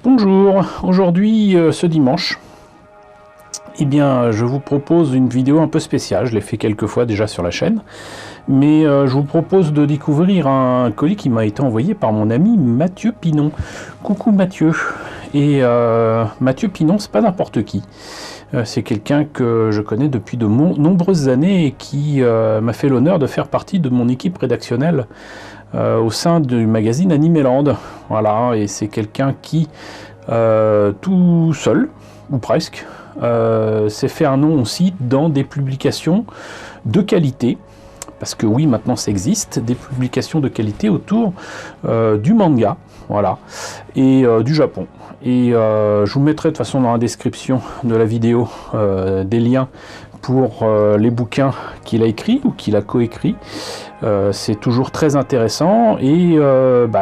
Bonjour, aujourd'hui ce dimanche, eh bien je vous propose une vidéo un peu spéciale, je l'ai fait quelques fois déjà sur la chaîne, mais je vous propose de découvrir un colis qui m'a été envoyé par mon ami Mathieu Pinon. Coucou Mathieu. Et Mathieu Pinon, c'est pas n'importe qui. C'est quelqu'un que je connais depuis de nombreuses années et qui m'a fait l'honneur de faire partie de mon équipe rédactionnelle au sein du magazine Animeland. Voilà, et c'est quelqu'un qui, tout seul, ou presque, s'est fait un nom aussi dans des publications de qualité. Parce que oui, maintenant ça existe, des publications de qualité autour du manga, voilà, et du Japon. Et je vous mettrai de toute façon dans la description de la vidéo des liens pour les bouquins qu'il a écrits ou qu'il a coécrits. C'est toujours très intéressant et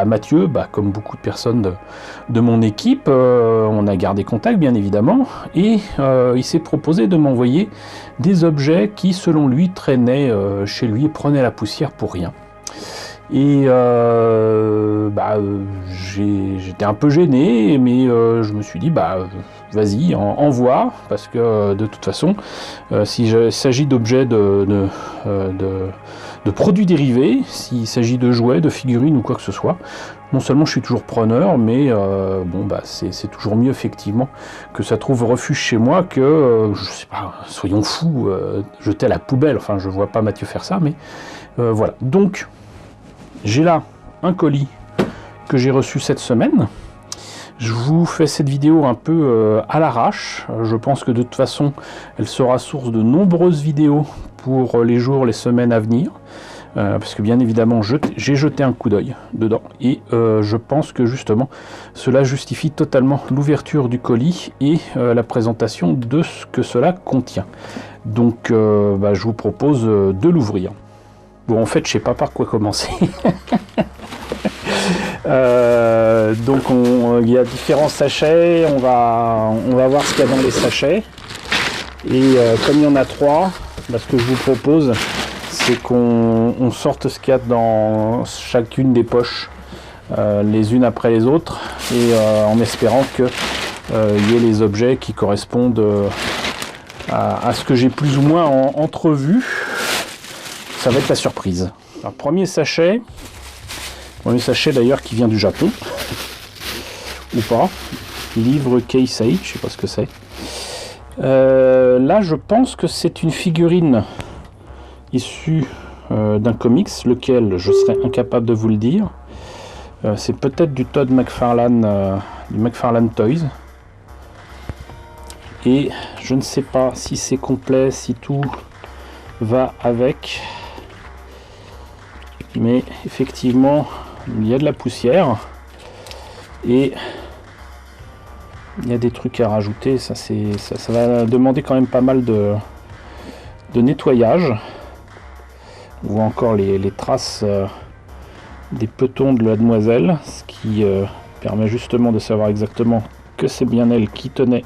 Mathieu, comme beaucoup de personnes de mon équipe, on a gardé contact bien évidemment et il s'est proposé de m'envoyer des objets qui selon lui traînaient chez lui et prenaient la poussière pour rien. Et j'étais un peu gêné, mais je me suis dit vas-y, envoie, parce que de toute façon, s'il s'agit d'objets de produits dérivés, s'il s'agit de jouets, de figurines ou quoi que ce soit, non seulement je suis toujours preneur, mais c'est toujours mieux effectivement que ça trouve refuge chez moi que, je sais pas, soyons fous, jeter à la poubelle. Enfin, je vois pas Mathieu faire ça, mais voilà. Donc, j'ai là un colis que j'ai reçu cette semaine. Je vous fais cette vidéo un peu à l'arrache. Je pense que de toute façon, elle sera source de nombreuses vidéos pour les jours, les semaines à venir. Parce que bien évidemment, j'ai jeté un coup d'œil dedans. Et je pense que justement, cela justifie totalement l'ouverture du colis et la présentation de ce que cela contient. Donc, je vous propose de l'ouvrir. Bon, en fait, je sais pas par quoi commencer. Donc, il y a différents sachets. On va voir ce qu'il y a dans les sachets. Et comme il y en a 3, ce que je vous propose, c'est qu'on sorte ce qu'il y a dans chacune des poches, les unes après les autres, et en espérant que y ait les objets qui correspondent à ce que j'ai plus ou moins entrevu. Ça va être la surprise. Alors, premier sachet d'ailleurs qui vient du Japon, ou pas, livre Keisei, je sais pas ce que c'est. Là je pense que c'est une figurine issue d'un comics, lequel je serais incapable de vous le dire. C'est peut-être du Todd McFarlane, du McFarlane Toys. Et je ne sais pas si c'est complet, si tout va avec. Mais effectivement, il y a de la poussière et il y a des trucs à rajouter. Ça va demander quand même pas mal de nettoyage. On voit encore les traces des petons de la demoiselle, ce qui permet justement de savoir exactement que c'est bien elle qui tenait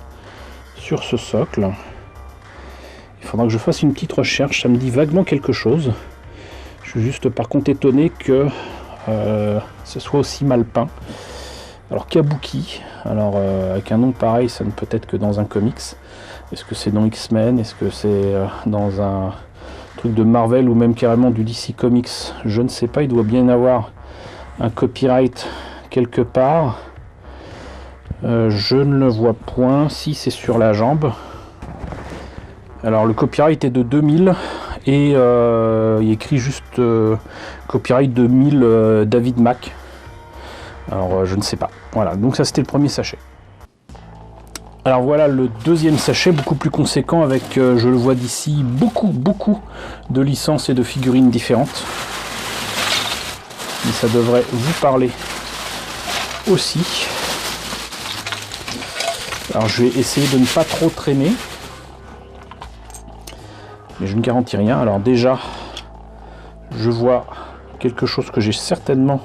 sur ce socle. Il faudra que je fasse une petite recherche, ça me dit vaguement quelque chose. Je suis juste par contre étonné que ce soit aussi mal peint. Alors Kabuki, avec un nom pareil, ça ne peut être que dans un comics. Est-ce que c'est dans X-Men? Est-ce que c'est dans un truc de Marvel ou même carrément du DC Comics? Je ne sais pas, il doit bien y avoir un copyright quelque part. Je ne le vois point. Si, c'est sur la jambe. Alors le copyright est de 2000 et il est écrit juste copyright 2000 David Mack. Alors je ne sais pas. Voilà, donc ça c'était le premier sachet. Alors voilà le deuxième sachet, beaucoup plus conséquent, avec, je le vois d'ici, beaucoup de licences et de figurines différentes. Mais ça devrait vous parler aussi. Alors je vais essayer de ne pas trop traîner. Mais je ne garantis rien. Alors déjà, je vois quelque chose que j'ai certainement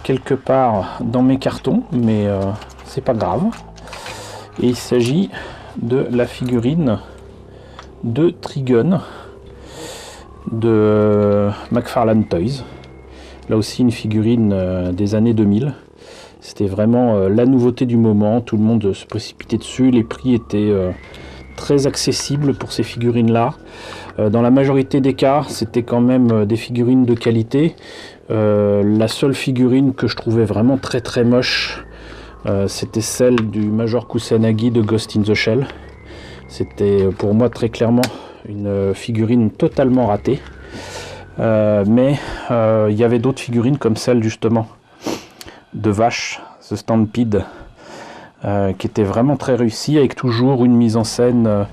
quelque part dans mes cartons, mais c'est pas grave. Et il s'agit de la figurine de Trigun de McFarlane Toys. Là aussi une figurine des années 2000. C'était vraiment la nouveauté du moment, tout le monde se précipitait dessus, les prix étaient très accessibles pour ces figurines-là. Dans la majorité des cas, c'était quand même des figurines de qualité. La seule figurine que je trouvais vraiment très très moche, c'était celle du Major Kusanagi de Ghost in the Shell. C'était pour moi très clairement une figurine totalement ratée. Mais il y avait d'autres figurines comme celle justement de Vache, The Stampede, qui était vraiment très réussie, avec toujours une mise en scène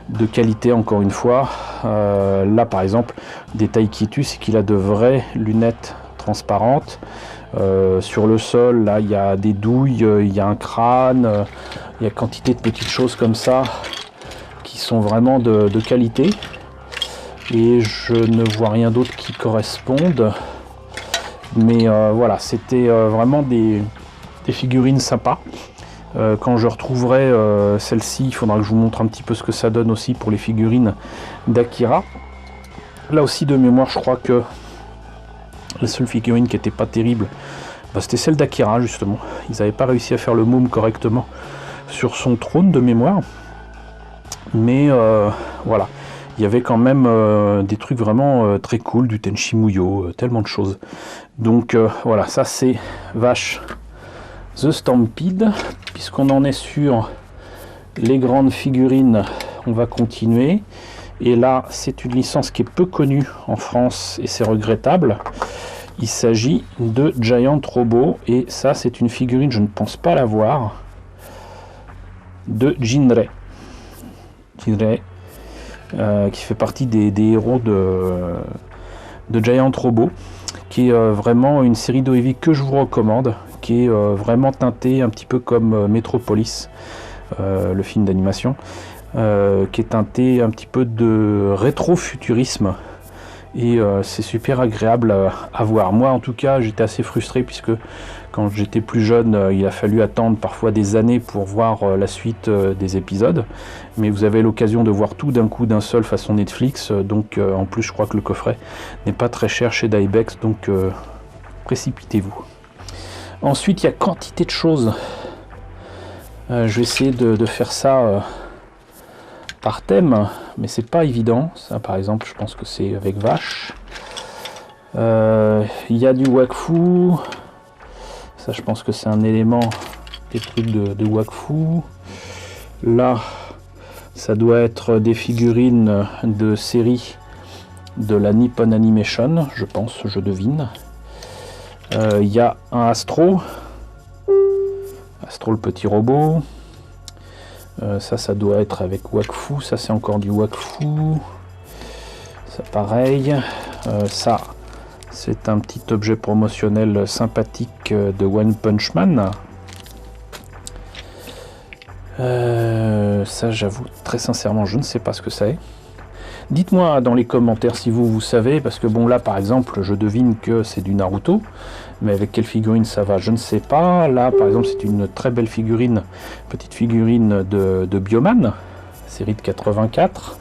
de qualité encore une fois. Là par exemple, détail qui tue, c'est qu'il a de vraies lunettes transparentes. Sur le sol, là il y a des douilles, il y a un crâne, il y a quantité de petites choses comme ça qui sont vraiment de qualité. Et je ne vois rien d'autre qui corresponde. Mais voilà, c'était vraiment des figurines sympas. Quand je retrouverai celle-ci, il faudra que je vous montre un petit peu ce que ça donne aussi pour les figurines d'Akira. Là aussi de mémoire, je crois que la seule figurine qui n'était pas terrible, c'était celle d'Akira justement. Ils n'avaient pas réussi à faire le môme correctement sur son trône de mémoire. Mais voilà, il y avait quand même des trucs vraiment très cool, du Tenchi Muyo, tellement de choses. Donc voilà, ça c'est Vache The Stampede. Puisqu'on en est sur les grandes figurines, on va continuer. Et là, c'est une licence qui est peu connue en France et c'est regrettable. Il s'agit de Giant Robot. Et ça, c'est une figurine, je ne pense pas l'avoir, de Jinrei. Jinrei, qui fait partie des héros de Giant Robot, qui est vraiment une série d'OEV que je vous recommande, qui est vraiment teintée un petit peu comme Metropolis, le film d'animation, qui est teinté un petit peu de rétro-futurisme, et c'est super agréable à voir. Moi en tout cas j'étais assez frustré puisque quand j'étais plus jeune il a fallu attendre parfois des années pour voir la suite des épisodes, mais vous avez l'occasion de voir tout d'un coup d'un seul façon Netflix, donc en plus je crois que le coffret n'est pas très cher chez Dybex, donc précipitez-vous. Ensuite il y a quantité de choses, je vais essayer de faire ça par thème, mais c'est pas évident. Ça par exemple je pense que c'est avec Vache. Il y a du Wakfu, ça je pense que c'est un élément des trucs de Wakfu. Là ça doit être des figurines de série de la Nippon Animation, je pense, je devine. Il y a un Astro le petit robot. Ça doit être avec Wakfu, ça c'est encore du Wakfu, ça pareil. Ça c'est un petit objet promotionnel sympathique de One Punch Man. Ça j'avoue très sincèrement je ne sais pas ce que c'est. Dites-moi dans les commentaires si vous savez, parce que bon là par exemple je devine que c'est du Naruto, mais avec quelle figurine ça va je ne sais pas. Là par exemple c'est une très belle figurine, petite figurine de Bioman, série de 84.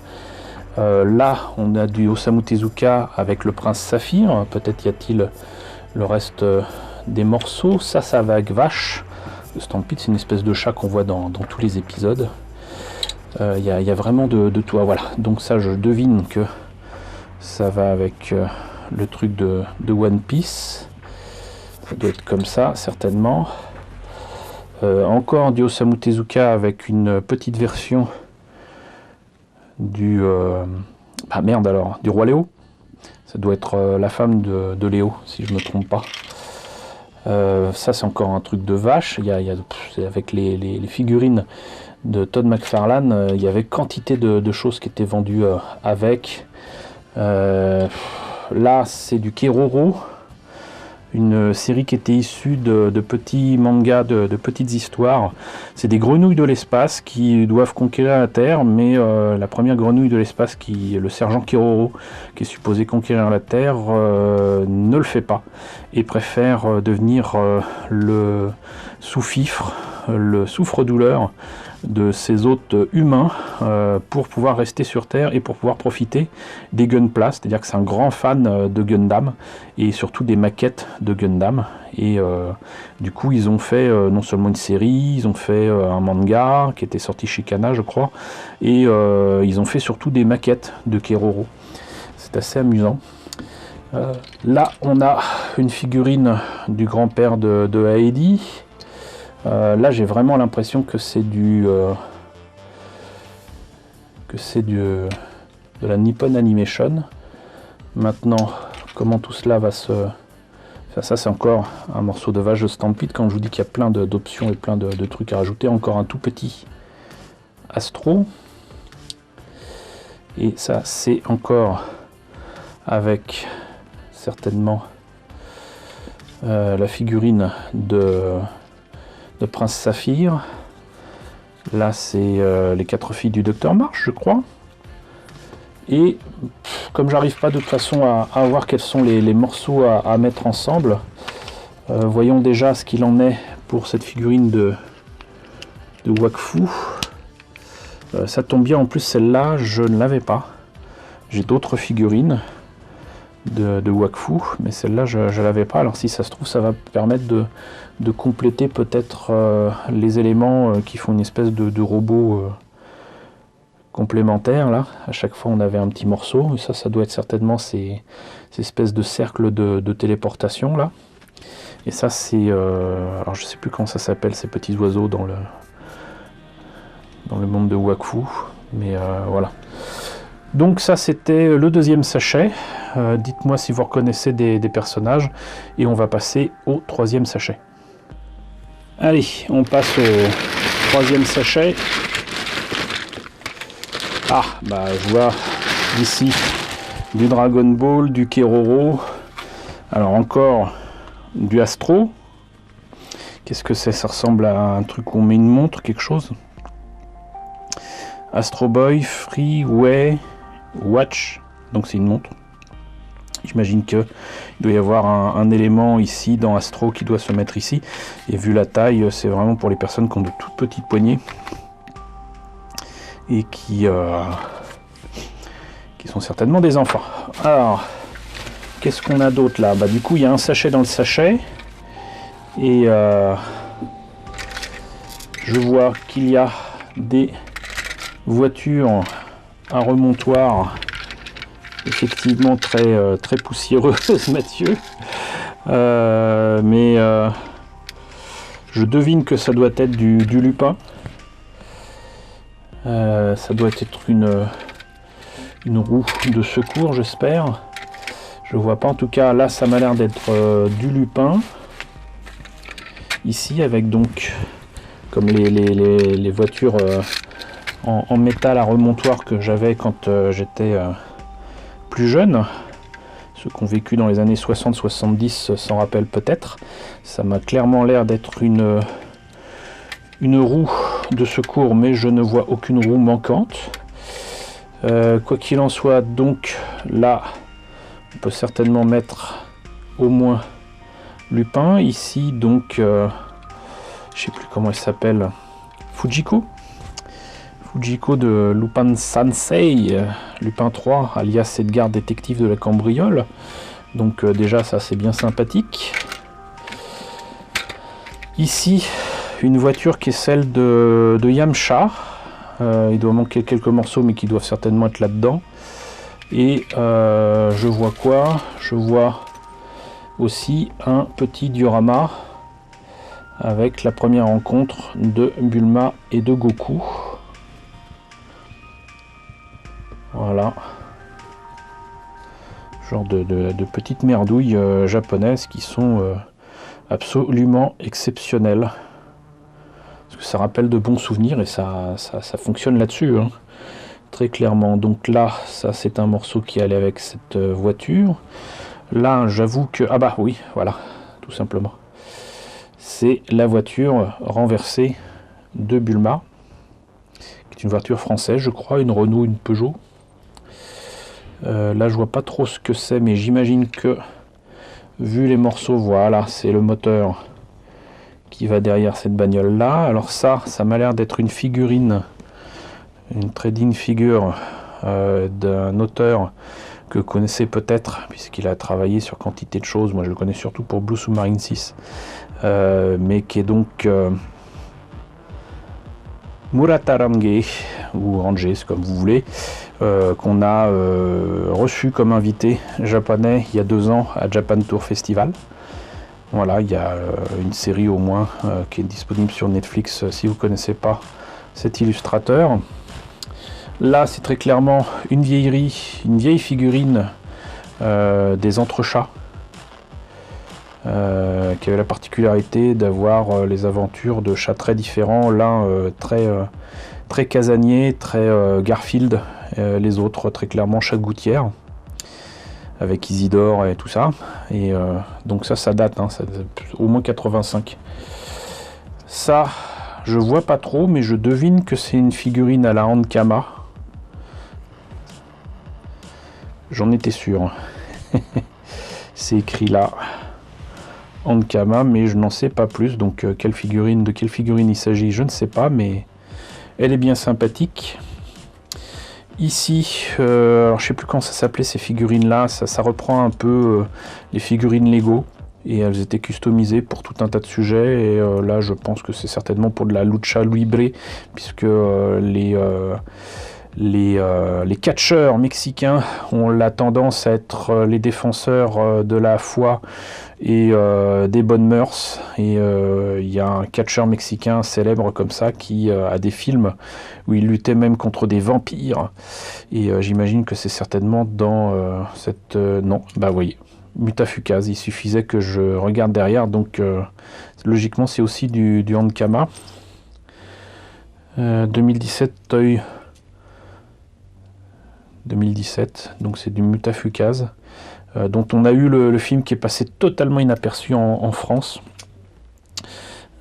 Là on a du Osamu Tezuka avec le prince Saphir, peut-être y a-t-il le reste des morceaux. Ça va avec Vache. Le Stampede c'est une espèce de chat qu'on voit dans tous les épisodes. Il y a vraiment de tout. Voilà, donc ça je devine que ça va avec le truc de One Piece. Ça doit être comme ça certainement. Encore du Osamu Tezuka avec une petite version du du roi Léo. Ça doit être la femme de Léo si je me trompe pas. Ça c'est encore un truc de Vache. Avec les figurines de Todd McFarlane, il y avait quantité de choses qui étaient vendues avec. Là c'est du Keroro, une série qui était issue de petits mangas, de petites histoires. C'est des grenouilles de l'espace qui doivent conquérir la Terre, mais la première grenouille de l'espace, le sergent Keroro, qui est supposé conquérir la Terre, ne le fait pas, et préfère devenir le sous-fifre le souffre-douleur de ces hôtes humains pour pouvoir rester sur Terre et pour pouvoir profiter des Gunpla, c'est-à-dire que c'est un grand fan de Gundam et surtout des maquettes de Gundam. Et du coup ils ont fait non seulement une série, ils ont fait un manga qui était sorti chez Kana je crois, et ils ont fait surtout des maquettes de Keroro. C'est assez amusant. Là on a une figurine du grand-père de Heidi. Là j'ai vraiment l'impression que c'est de la Nippon Animation. Maintenant, comment tout cela va se... Ça c'est encore un morceau de vache de Stampede. Quand je vous dis qu'il y a plein d'options et plein de trucs à rajouter, encore un tout petit Astro. Et ça c'est encore avec certainement la figurine de Prince Saphir. Là c'est les 4 filles du Docteur March je crois. Et comme j'arrive pas de toute façon à voir quels sont les morceaux à mettre ensemble, voyons déjà ce qu'il en est pour cette figurine de Wakfu. Ça tombe bien, en plus celle-là je ne l'avais pas. J'ai d'autres figurines de Wakfu, mais celle-là je ne l'avais pas. Alors si ça se trouve ça va permettre de compléter peut-être les éléments qui font une espèce de robot complémentaire. Là à chaque fois on avait un petit morceau, et ça doit être certainement ces espèces de cercles de téléportation là. Et ça c'est alors je sais plus comment ça s'appelle, ces petits oiseaux dans le monde de Wakfu, mais voilà. Donc ça c'était le deuxième sachet. Dites-moi si vous reconnaissez des personnages, et on va passer au troisième sachet. Allez, on passe au troisième sachet. Ah, bah je vois ici du Dragon Ball, du Keroro, alors encore du Astro. Qu'est-ce que c'est? Ça ressemble à un truc où on met une montre, quelque chose. Astro Boy, Freeway, Watch, donc c'est une montre. J'imagine qu'il doit y avoir un élément ici dans Astro qui doit se mettre ici. Et vu la taille, c'est vraiment pour les personnes qui ont de toutes petites poignées. Et qui sont certainement des enfants. Alors, qu'est-ce qu'on a d'autre là? Bah, du coup, il y a un sachet dans le sachet. Et je vois qu'il y a des voitures à remontoir effectivement très poussiéreuses, Mathieu. Mais je devine que ça doit être du Lupin. Ça doit être une roue de secours, j'espère. Je vois pas, en tout cas là ça m'a l'air d'être du Lupin. Ici avec donc comme les voitures en métal à remontoir que j'avais quand j'étais plus jeune. Ceux qui ont vécu dans les années 60-70 s'en rappellent peut-être. Ça m'a clairement l'air d'être une roue de secours, mais je ne vois aucune roue manquante. Quoi qu'il en soit, donc là on peut certainement mettre au moins Lupin. Ici donc je sais plus comment il s'appelle, Fujiko de Lupin Sansei, Lupin 3 alias Edgar détective de la cambriole. Donc déjà ça c'est bien sympathique. Ici une voiture qui est celle de Yamcha. Il doit manquer quelques morceaux mais qui doivent certainement être là-dedans. Et je vois quoi? Je vois aussi un petit diorama avec la première rencontre de Bulma et de Goku. Voilà. Genre de petites merdouilles japonaises qui sont absolument exceptionnelles. Parce que ça rappelle de bons souvenirs et ça fonctionne là-dessus, hein, très clairement. Donc là, ça c'est un morceau qui allait avec cette voiture. Là, j'avoue que... Ah bah oui, voilà, tout simplement. C'est la voiture renversée de Bulma, qui est une voiture française, je crois, une Renault, une Peugeot. Là, je vois pas trop ce que c'est, mais j'imagine que, vu les morceaux, voilà, c'est le moteur qui va derrière cette bagnole là. Alors ça m'a l'air d'être une figurine, une trading figure d'un auteur que vous connaissez peut-être, puisqu'il a travaillé sur quantité de choses. Moi je le connais surtout pour Blue Submarine 6, mais qui est donc Murata Range, ou Range, c'est comme vous voulez, qu'on a reçu comme invité japonais il y a 2 ans à Japan Tour Festival. Voilà, il y a une série au moins qui est disponible sur Netflix si vous ne connaissez pas cet illustrateur. Là, c'est très clairement une vieillerie, une vieille figurine des Entrechats, qui avait la particularité d'avoir les aventures de chats très différents, l'un très casanier, très Garfield, les autres très clairement chat de gouttière, avec Isidore et tout ça. Et donc ça date, hein, ça date au moins 85. Ça, je vois pas trop, mais je devine que c'est une figurine à la Ankama. J'en étais sûr. C'est écrit là, Ankama, mais je n'en sais pas plus. Donc de quelle figurine il s'agit, je ne sais pas, mais elle est bien sympathique. Ici, alors je sais plus comment ça s'appelait ces figurines là, ça reprend un peu les figurines Lego, et elles étaient customisées pour tout un tas de sujets, et là je pense que c'est certainement pour de la lucha libre, puisque les catcheurs mexicains ont la tendance à être les défenseurs de la foi et des bonnes mœurs, et il y a un catcheur mexicain célèbre comme ça qui a des films où il luttait même contre des vampires, et j'imagine que c'est certainement dans cette... non, bah vous voyez, Mutafukaz, il suffisait que je regarde derrière, donc logiquement c'est aussi du Ankama. 2017 Toy 2017, donc c'est du Mutafukaz, dont on a eu le film qui est passé totalement inaperçu en France,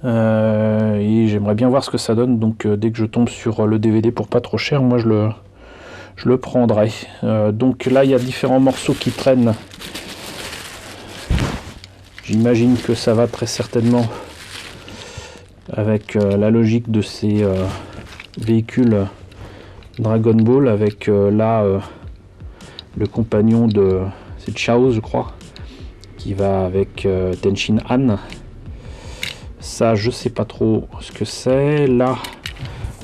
et j'aimerais bien voir ce que ça donne, donc dès que je tombe sur le DVD pour pas trop cher, moi je le prendrai. Donc là il y a différents morceaux qui traînent, j'imagine que ça va très certainement avec la logique de ces véhicules Dragon Ball, avec là le compagnon de... c'est Chaos je crois, qui va avec Tenshin Han. Ça je sais pas trop ce que c'est. Là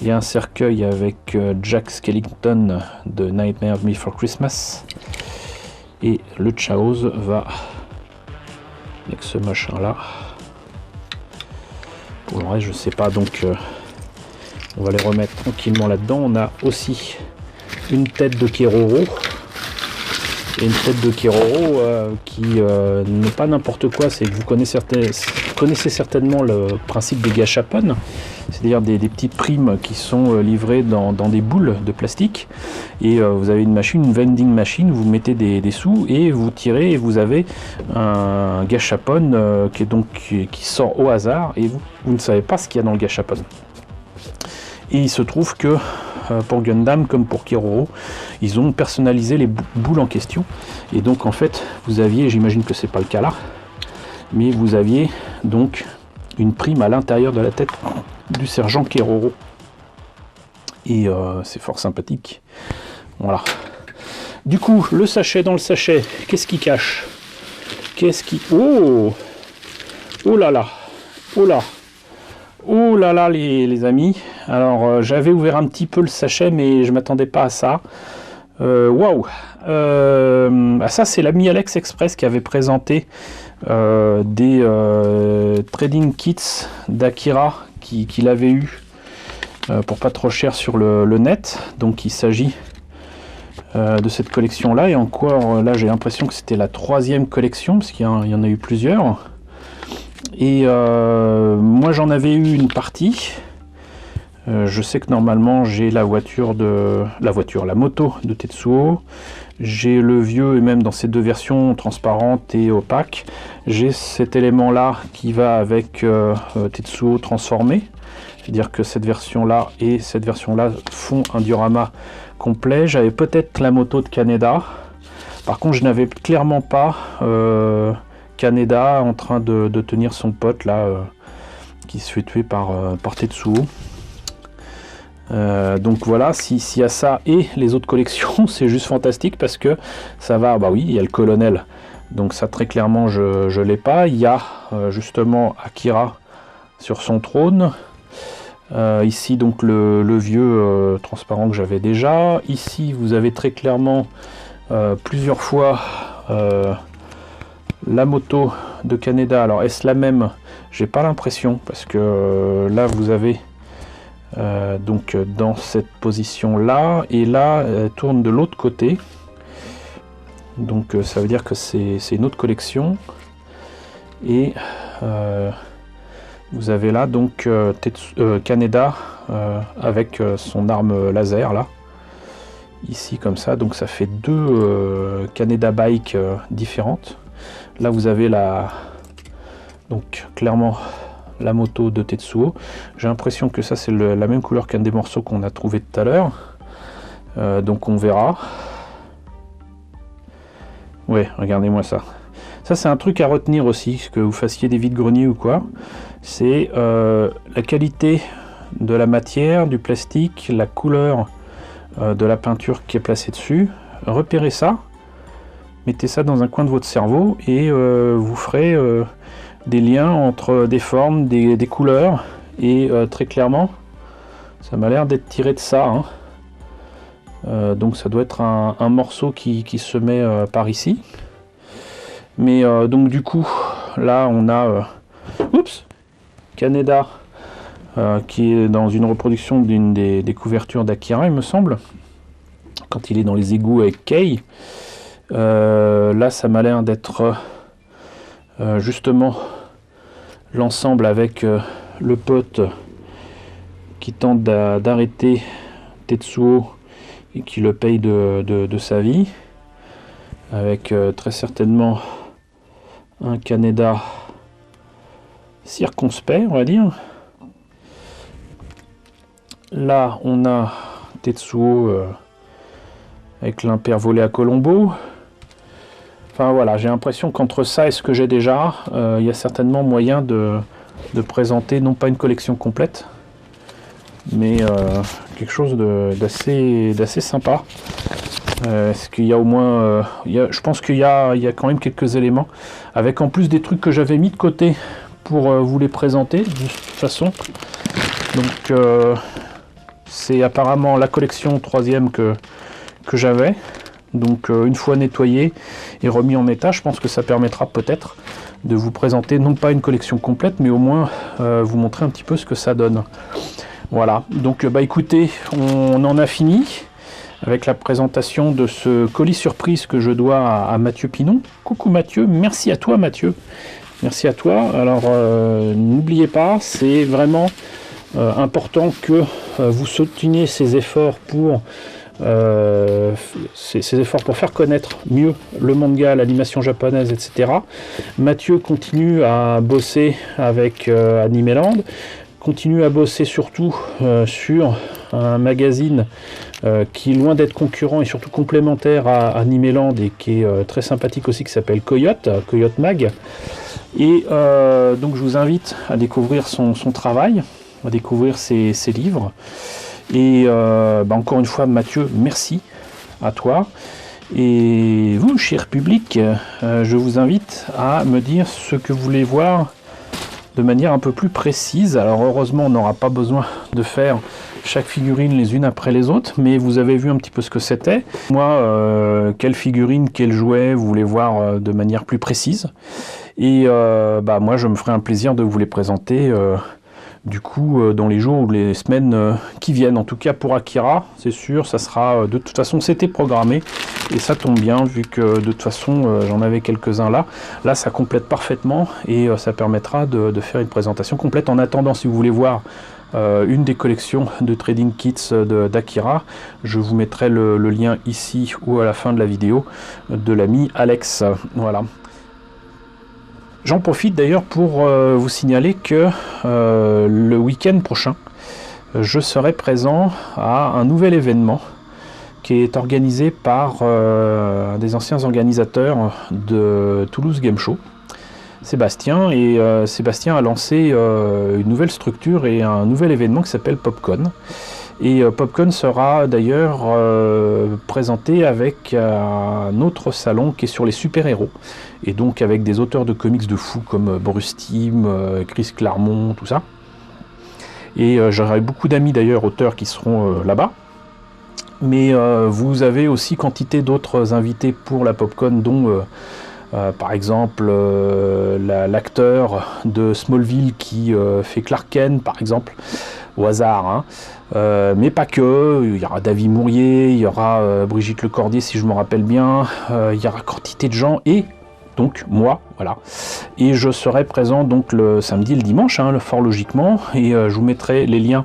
il y a un cercueil avec Jack Skellington de Nightmare Before Christmas, et le Chaos va avec ce machin là. Pour le reste je sais pas, donc on va les remettre tranquillement là-dedans. On a aussi une tête de Keroro. Et une tête de Keroro qui n'est pas n'importe quoi. C'est que vous connaissez certainement le principe des gashapon, c'est-à-dire des petites primes qui sont livrées dans des boules de plastique. Et vous avez une machine, une vending machine, vous mettez des sous et vous tirez, et vous avez un gashapon qui sort au hasard, et vous ne savez pas ce qu'il y a dans le gashapon. Et il se trouve que pour Gundam comme pour Keroro, ils ont personnalisé les boules en question, et donc en fait vous aviez, j'imagine que c'est pas le cas là, mais vous aviez donc une prime à l'intérieur de la tête du sergent Keroro, et c'est fort sympathique. Voilà. Du coup, le sachet, dans le sachet, qu'est-ce qui cache? Oh, oh là là, oh là. Oh là là les amis, alors j'avais ouvert un petit peu le sachet, mais je m'attendais pas à ça. Waouh. Ça c'est l'ami Alex Express qui avait présenté des trading kits d'Akira qu'il avait eu pour pas trop cher sur le net. Donc il s'agit de cette collection là, et encore là j'ai l'impression que c'était la 3e collection, parce qu'il y en a eu plusieurs. Et moi j'en avais eu une partie. Je sais que normalement j'ai la moto de Tetsuo. J'ai le vieux, et même dans ces 2 versions, transparente et opaque. J'ai cet élément là qui va avec Tetsuo transformé. C'est-à-dire que cette version là et cette version là font un diorama complet. J'avais peut-être la moto de Kaneda. Par contre je n'avais clairement pas... Kaneda en train de tenir son pote là qui se fait tuer par Tetsuo. Donc voilà, s'il y a ça et les autres collections, c'est juste fantastique parce que ça va, bah oui, il y a le colonel, donc ça très clairement je l'ai pas. Il y a justement Akira sur son trône. Ici donc le vieux transparent que j'avais déjà. Ici vous avez très clairement plusieurs fois la moto de Kaneda. Alors est-ce la même? J'ai pas l'impression parce que là vous avez donc dans cette position là, et là elle tourne de l'autre côté, donc ça veut dire que c'est une autre collection. Et vous avez là donc Kaneda avec son arme laser là, ici comme ça, donc ça fait deux Kaneda bike différentes. Là vous avez donc clairement la moto de Tetsuo. J'ai l'impression que ça c'est la même couleur qu'un des morceaux qu'on a trouvé tout à l'heure. Donc on verra. Ouais, regardez-moi ça. Ça c'est un truc à retenir aussi, que vous fassiez des vides-greniers ou quoi. C'est la qualité de la matière, du plastique, la couleur de la peinture qui est placée dessus. Repérez ça, mettez ça dans un coin de votre cerveau et vous ferez des liens entre des formes, des couleurs, et très clairement ça m'a l'air d'être tiré de ça, hein. Donc ça doit être un morceau qui se met par ici, mais donc du coup là on a Kaneda qui est dans une reproduction d'une des couvertures d'Akira, il me semble, quand il est dans les égouts avec Kei. Là ça m'a l'air d'être justement l'ensemble avec le pote qui tente d'arrêter Tetsuo et qui le paye de sa vie, avec très certainement un Kaneda circonspect, on va dire. Là on a Tetsuo avec l'impair volé à Colombo. Enfin voilà, j'ai l'impression qu'entre ça et ce que j'ai déjà, il y a certainement moyen de présenter non pas une collection complète, mais quelque chose d'assez sympa. Est-ce qu'il y a au moins... je pense qu'il y a quand même quelques éléments, avec en plus des trucs que j'avais mis de côté pour vous les présenter, de toute façon. Donc c'est apparemment la collection 3e que j'avais. Donc une fois nettoyé et remis en état, je pense que ça permettra peut-être de vous présenter non pas une collection complète, mais au moins vous montrer un petit peu ce que ça donne. Voilà, donc bah écoutez, on en a fini avec la présentation de ce colis surprise que je dois à Mathieu Pinon. Coucou Mathieu, merci à toi Mathieu, merci à toi. Alors n'oubliez pas, c'est vraiment important que vous souteniez ces efforts pour ces efforts pour faire connaître mieux le manga, l'animation japonaise, etc. Mathieu continue à bosser avec Animeland, continue à bosser surtout sur un magazine qui est loin d'être concurrent et surtout complémentaire à Animeland et qui est très sympathique aussi, qui s'appelle Coyote Mag. Et donc je vous invite à découvrir son travail, à découvrir ses livres. Et encore une fois Mathieu, merci à toi. Et vous, cher public, je vous invite à me dire ce que vous voulez voir de manière un peu plus précise. Alors heureusement on n'aura pas besoin de faire chaque figurine les unes après les autres, mais vous avez vu un petit peu ce que c'était. Moi, quelle figurine, quel jouet vous voulez voir de manière plus précise. Et moi je me ferai un plaisir de vous les présenter du coup dans les jours ou les semaines qui viennent. En tout cas pour Akira, c'est sûr, ça sera de toute façon, c'était programmé et ça tombe bien vu que de toute façon j'en avais quelques-uns là ça complète parfaitement et ça permettra de faire une présentation complète. En attendant, si vous voulez voir une des collections de Trading Kits d'Akira, je vous mettrai le lien ici ou à la fin de la vidéo de l'ami Alex. Voilà. J'en profite d'ailleurs pour vous signaler que le week-end prochain, je serai présent à un nouvel événement qui est organisé par des anciens organisateurs de Toulouse Game Show. Sébastien, et Sébastien a lancé une nouvelle structure et un nouvel événement qui s'appelle PopCon. Et PopCon sera d'ailleurs présenté avec un autre salon qui est sur les super-héros, et donc avec des auteurs de comics de fous comme Bruce Timm, Chris Claremont, tout ça. Et j'aurai beaucoup d'amis d'ailleurs auteurs qui seront là-bas. Mais vous avez aussi quantité d'autres invités pour la PopCon, dont par exemple l'acteur de Smallville qui fait Clark Kent, par exemple, au hasard, hein. Mais pas que, il y aura David Mourier, il y aura Brigitte Lecordier si je me rappelle bien, il y aura quantité de gens, et donc moi, voilà. Et je serai présent donc le samedi et le dimanche, hein, fort logiquement, et je vous mettrai les liens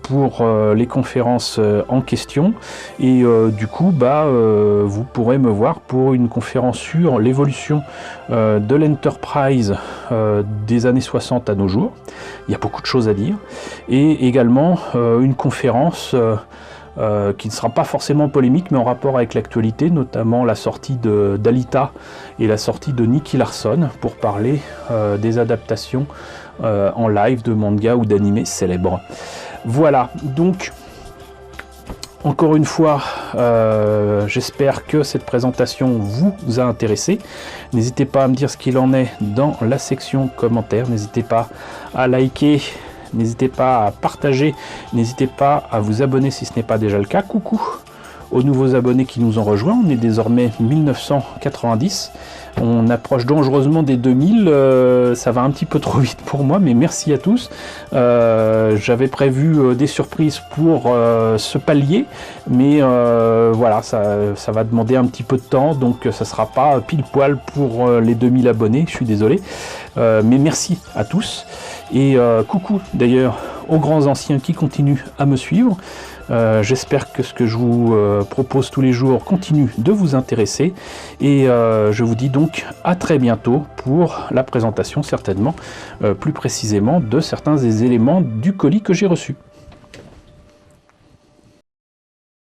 pour les conférences en question, et du coup vous pourrez me voir pour une conférence sur l'évolution de l'Enterprise des années 60 à nos jours. Il y a beaucoup de choses à dire, et également une conférence qui ne sera pas forcément polémique, mais en rapport avec l'actualité, notamment la sortie d'Alita et la sortie de Nicky Larson, pour parler des adaptations en live de manga ou d'animés célèbres. Voilà, donc encore une fois, j'espère que cette présentation vous a intéressé. N'hésitez pas à me dire ce qu'il en est dans la section commentaires, n'hésitez pas à liker, n'hésitez pas à partager, n'hésitez pas à vous abonner si ce n'est pas déjà le cas. Coucou aux nouveaux abonnés qui nous ont rejoints, on est désormais 1990, on approche dangereusement des 2000, ça va un petit peu trop vite pour moi, mais merci à tous. J'avais prévu des surprises pour ce palier, mais voilà, ça va demander un petit peu de temps, donc ça sera pas pile poil pour les 2000 abonnés, je suis désolé, mais merci à tous, et coucou d'ailleurs aux grands anciens qui continuent à me suivre. J'espère que ce que je vous propose tous les jours continue de vous intéresser, et je vous dis donc à très bientôt pour la présentation certainement plus précisément de certains des éléments du colis que j'ai reçu.